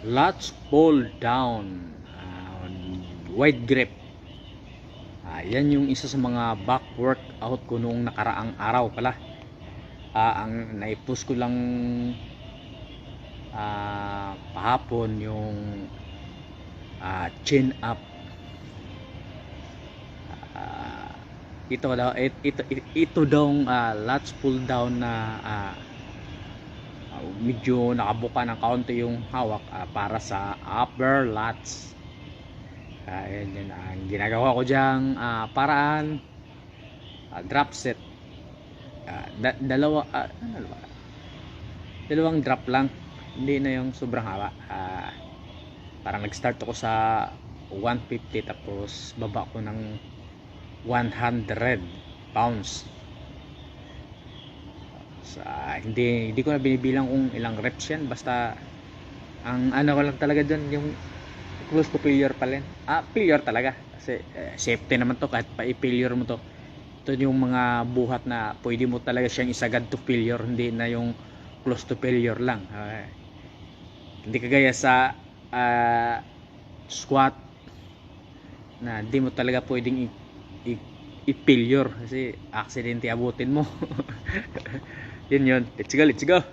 Latch pull down, wide grip. Yan yung isa sa mga back workout ko noong nakaraang araw pala. Ang naipost ko lang pahapon yung chin up. Ito daw latch pull down na medyo nakabuka ng kaunti yung hawak para sa upper lats. Yan ang ginagawa ko dyang paraan. Drop set, dalawang drop lang, hindi na yung sobrang haba. Parang nag start ako sa 150 tapos baba ko ng 100 pounds. Hindi ko na binibilang kung ilang reps yan, basta ang ano ko lang talaga dun yung close to failure pa rin. Failure talaga kasi safety naman to, kahit pa i-failure mo to. Ito yung mga buhat na pwede mo talaga siyang isagad to failure, hindi na yung close to failure lang. Hindi kagaya sa squat na hindi mo talaga pwedeng i-failure kasi accident abutin mo. Yun, let's go.